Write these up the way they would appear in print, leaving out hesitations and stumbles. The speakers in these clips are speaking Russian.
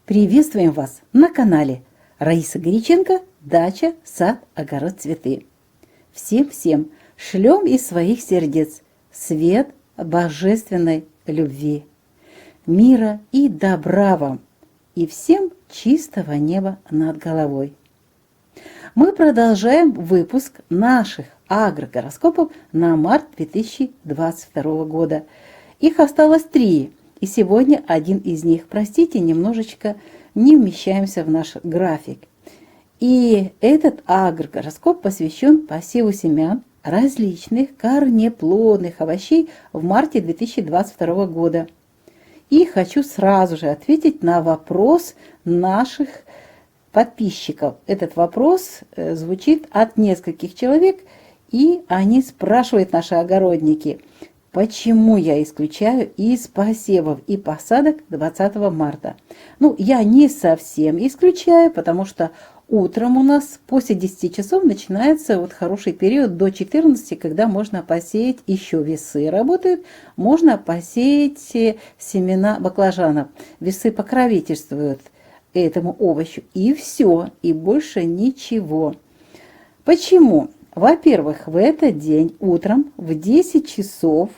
Приветствуем вас на канале Раиса Горяченко «Дача, сад, огород, цветы». Всем шлем из своих сердец свет божественной любви, мира и добра вам, и всем чистого неба над головой. Мы продолжаем выпуск наших агрогороскопов на март 2022 года. Их осталось 3. И сегодня один из них, простите, немножечко не вмещаемся в наш график. И этот агрогороскоп посвящен посеву семян различных корнеплодных овощей в марте 2022 года. И хочу сразу же ответить на вопрос наших подписчиков. Этот вопрос звучит от нескольких человек, и они спрашивают, наши огородники, почему я исключаю из посевов и посадок 20 марта? Ну, я не совсем исключаю, потому что утром у нас после 10 часов начинается вот хороший период до 14, когда можно посеять, еще весы работают, можно посеять семена баклажанов. Весы покровительствуют этому овощу. И все, и больше ничего. Почему? Во-первых, в этот день утром в 10 часов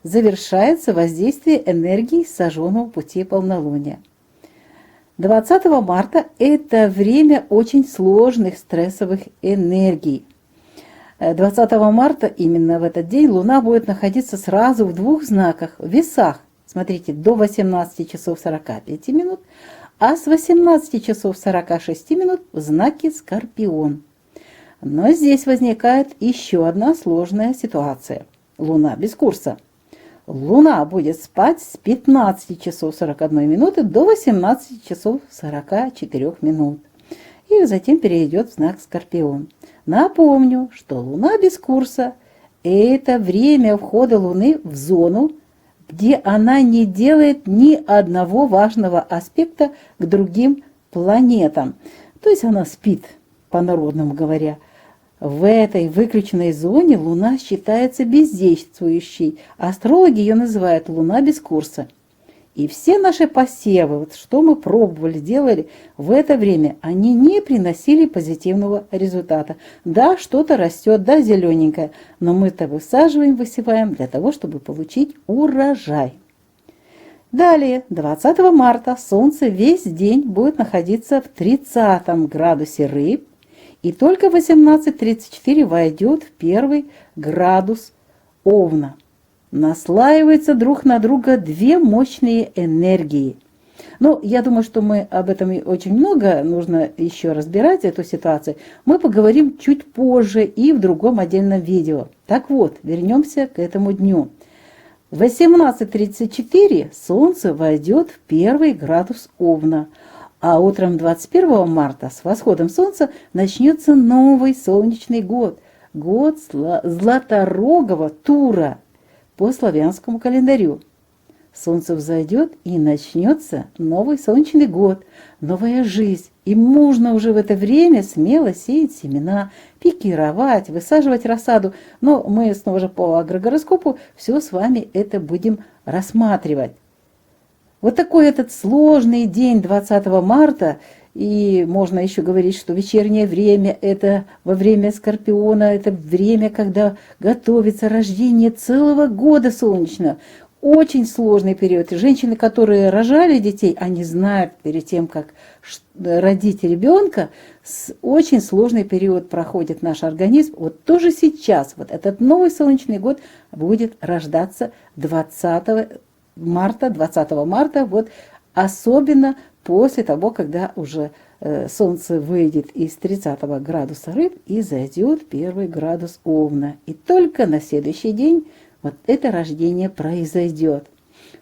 завершается воздействие энергии сожженного пути полнолуния. 20 марта – это время очень сложных стрессовых энергий. 20 марта, именно в этот день, Луна будет находиться сразу в 2 знаках, в весах. Смотрите, до 18 часов 45 минут, а с 18 часов 46 минут в знаке Скорпион. Но здесь возникает еще одна сложная ситуация. Луна без курса. Луна будет спать с 15 часов 41 минуты до 18 часов 44 минут. И затем перейдет в знак Скорпион. Напомню, что Луна без курса – это время входа Луны в зону, где она не делает ни одного важного аспекта к другим планетам. То есть она спит, по-народному говоря. В этой выключенной зоне Луна считается бездействующей. Астрологи ее называют Луна без курса. И все наши посевы, вот что мы пробовали, делали в это время, они не приносили позитивного результата. Да, что-то растет, да, зелененькое, но мы-то высаживаем, высеваем для того, чтобы получить урожай. Далее, 20 марта Солнце весь день будет находиться в 30 градусе Рыб, и только в 18:34 войдет в 1 градус Овна. Наслаиваются друг на друга 2 мощные энергии. Но я думаю, что мы об этом очень много нужно еще разбирать, эту ситуацию. Мы поговорим чуть позже и в другом отдельном видео. Так вот, вернемся к этому дню. В 18:34 Солнце войдет в 1 градус Овна. А утром 21 марта с восходом Солнца начнется новый солнечный год. Год Златорогого Тура по славянскому календарю. Солнце взойдет, и начнется новый солнечный год, новая жизнь. И можно уже в это время смело сеять семена, пикировать, высаживать рассаду. Но мы снова же по агрогороскопу все с вами это будем рассматривать. Вот такой этот сложный день 20 марта, и можно еще говорить, что вечернее время – это во время Скорпиона, это время, когда готовится рождение целого года солнечного. Очень сложный период. Женщины, которые рожали детей, они знают перед тем, как родить ребенка, очень сложный период проходит наш организм. Вот тоже сейчас, вот этот новый солнечный год будет рождаться 20 марта, вот особенно после того, когда уже Солнце выйдет из 30 градуса Рыб и зайдет 1 градус Овна. И только на следующий день вот это рождение произойдет.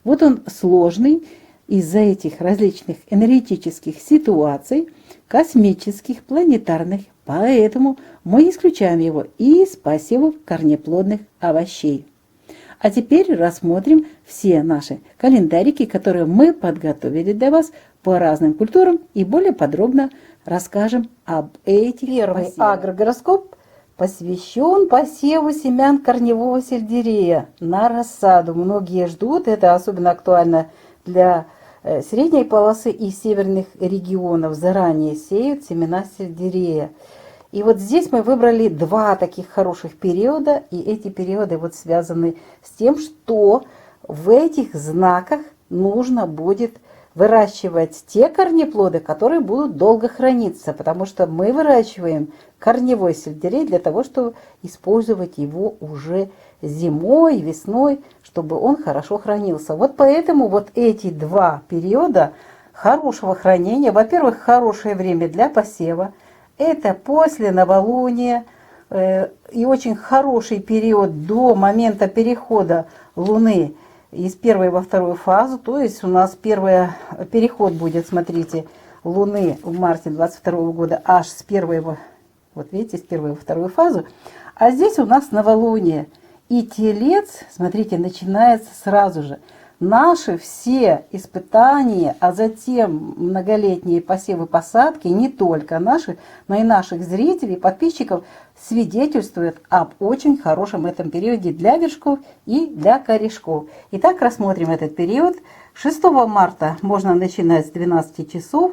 Вот он сложный из-за этих различных энергетических ситуаций, космических, планетарных, поэтому мы исключаем его из посевов корнеплодных овощей. А теперь рассмотрим все наши календарики, которые мы подготовили для вас по разным культурам, и более подробно расскажем об этих посевах. Первый агрогороскоп посвящен посеву семян корневого сельдерея на рассаду. Многие ждут, это особенно актуально для средней полосы и северных регионов заранее сеют семена сельдерея. И вот здесь мы выбрали два таких хороших периода, и эти периоды вот связаны с тем, что в этих знаках нужно будет выращивать те корнеплоды, которые будут долго храниться, потому что мы выращиваем корневой сельдерей для того, чтобы использовать его уже зимой, весной, чтобы он хорошо хранился. Вот поэтому вот эти два периода хорошего хранения, во-первых, хорошее время для посева, это после новолуния и очень хороший период до момента перехода Луны из первой во вторую фазу. То есть у нас первый переход будет, смотрите, Луны в марте 22 года аж с первой, вот видите, с первой во вторую фазу. А здесь у нас новолуние. И Телец, смотрите, начинается сразу же. Наши все испытания, а затем многолетние посевы, посадки, не только наши, но и наших зрителей, подписчиков, свидетельствуют об очень хорошем этом периоде для вершков и для корешков. Итак, рассмотрим этот период. 6 марта можно начинать с 12 часов.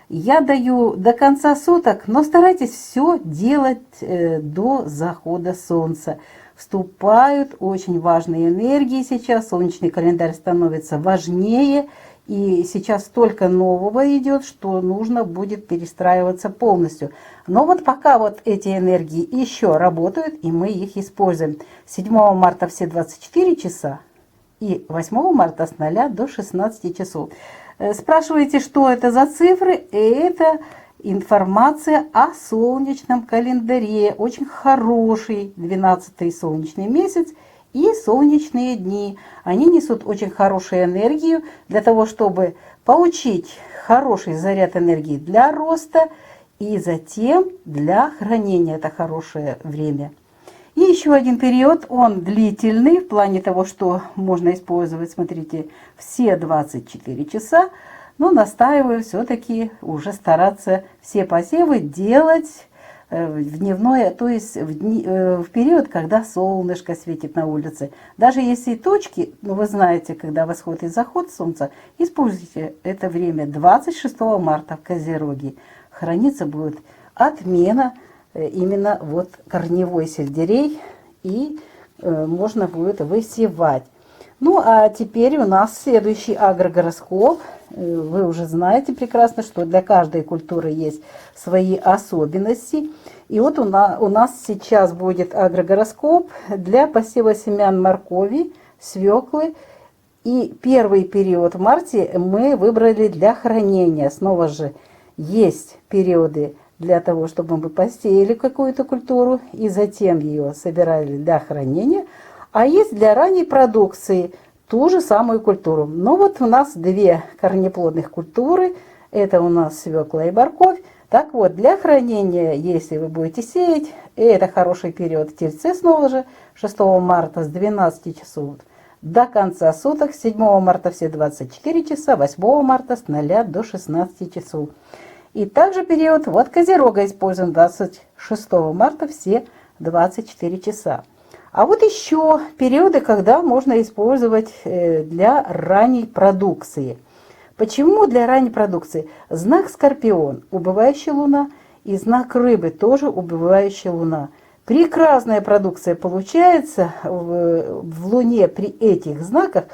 Я даю до конца суток, но старайтесь все делать до захода солнца. Вступают очень важные энергии сейчас, солнечный календарь становится важнее, и сейчас столько нового идет, что нужно будет перестраиваться полностью. Но вот пока вот эти энергии еще работают, и мы их используем. 7 марта все 24 часа, и 8 марта с 0 до 16 часов. Спрашиваете, что это за цифры? Это информация о солнечном календаре. Очень хороший 12-й солнечный месяц и солнечные дни. Они несут очень хорошую энергию для того, чтобы получить хороший заряд энергии для роста и затем для хранения. Это хорошее время. И еще один период, он длительный в плане того, что можно использовать, смотрите, все 24 часа. Но настаиваю все-таки уже стараться все посевы делать в дневное, то есть в период, когда солнышко светит на улице. Даже если точки, ну вы знаете, когда восход и заход солнца, используйте это время 26 марта в Козероге. Храниться будет отмена именно вот корневой сельдерей, и можно будет высевать. Ну, а теперь у нас следующий агрогороскоп. Вы уже знаете прекрасно, что для каждой культуры есть свои особенности. И вот у нас сейчас будет агрогороскоп для посева семян моркови, свеклы. И первый период в марте мы выбрали для хранения. Снова же есть периоды для того, чтобы мы посеяли какую-то культуру и затем ее собирали для хранения. А есть для ранней продукции ту же самую культуру. Но вот у нас две корнеплодных культуры. Это у нас свекла и морковь. Так вот, для хранения, если вы будете сеять, это хороший период в Тельце снова же. 6 марта с 12 часов до конца суток. 7 марта все 24 часа. 8 марта с 0 до 16 часов. И также период вот Козерога используем 26 марта все 24 часа. А вот еще периоды, когда можно использовать для ранней продукции. Почему для ранней продукции? Знак Скорпион, убывающая луна, и знак Рыбы, тоже убывающая луна. Прекрасная продукция получается в луне при этих знаках,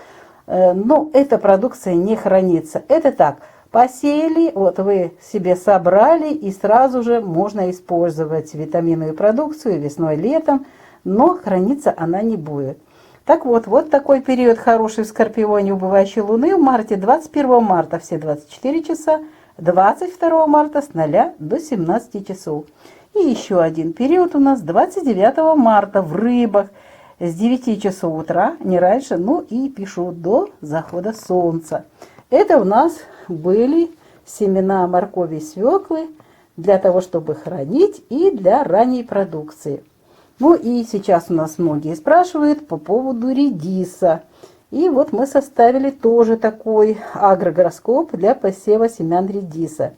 но эта продукция не хранится. Это так, посеяли, вот вы себе собрали, и сразу же можно использовать витаминную продукцию весной, летом, но храниться она не будет. Так вот, вот такой период хороший в Скорпионе убывающей луны в марте. 21 марта все 24 часа, 22 марта с 0 до 17 часов. И еще один период у нас 29 марта в Рыбах с 9 часов утра, не раньше, ну и пишу до захода солнца. Это у нас были семена моркови и свеклы для того, чтобы хранить, и для ранней продукции. Ну и сейчас у нас многие спрашивают по поводу редиса. И вот мы составили тоже такой агрогороскоп для посева семян редиса.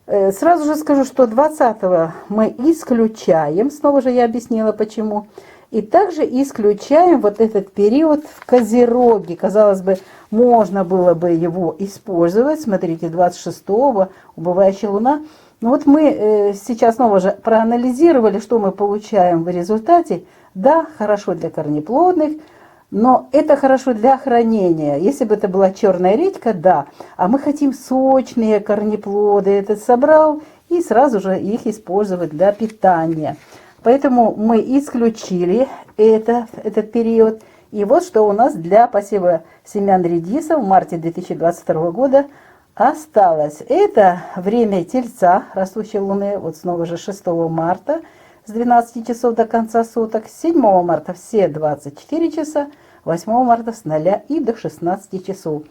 Сразу же скажу, что 20-го мы исключаем, снова же я объяснила почему. И также исключаем вот этот период в Козероге. Казалось бы, можно было бы его использовать. Смотрите, 26-го убывающая луна. Но вот мы сейчас снова же проанализировали, что мы получаем в результате. Да, хорошо для корнеплодных, но это хорошо для хранения. Если бы это была черная редька, да. А мы хотим сочные корнеплоды. Этот собрал и сразу же их использовать для питания. Поэтому мы исключили этот период. И вот что у нас для посева семян редиса в марте 2022 года осталось. Это время Тельца, растущей луны, вот снова же 6 марта с 12 часов до конца суток, 7 марта все 24 часа, 8 марта с 0 и до 16 часов.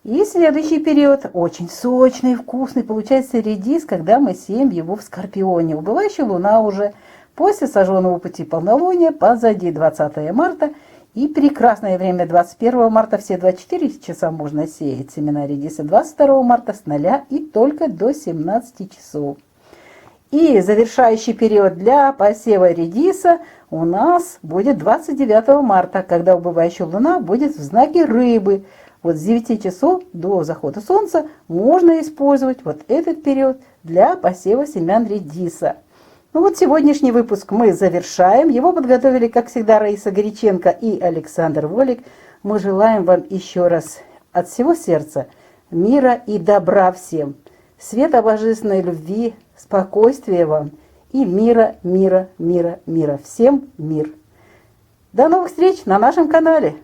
И следующий период очень сочный, вкусный, получается редис, когда мы сеем его в Скорпионе. Убывающая луна уже после сожженного пути полнолуния, позади 20 марта. И прекрасное время 21 марта, все 24 часа можно сеять семена редиса, 22 марта с 0 и только до 17 часов. И завершающий период для посева редиса у нас будет 29 марта, когда убывающая луна будет в знаке рыбы. Вот с 9 часов до захода солнца можно использовать вот этот период для посева семян редиса. Ну вот сегодняшний выпуск мы завершаем. Его подготовили, как всегда, Раиса Горяченко и Александр Волик. Мы желаем вам еще раз от всего сердца мира и добра всем. Света божественной любви, спокойствия вам и мира, мира, мира, мира. Всем мир. До новых встреч на нашем канале.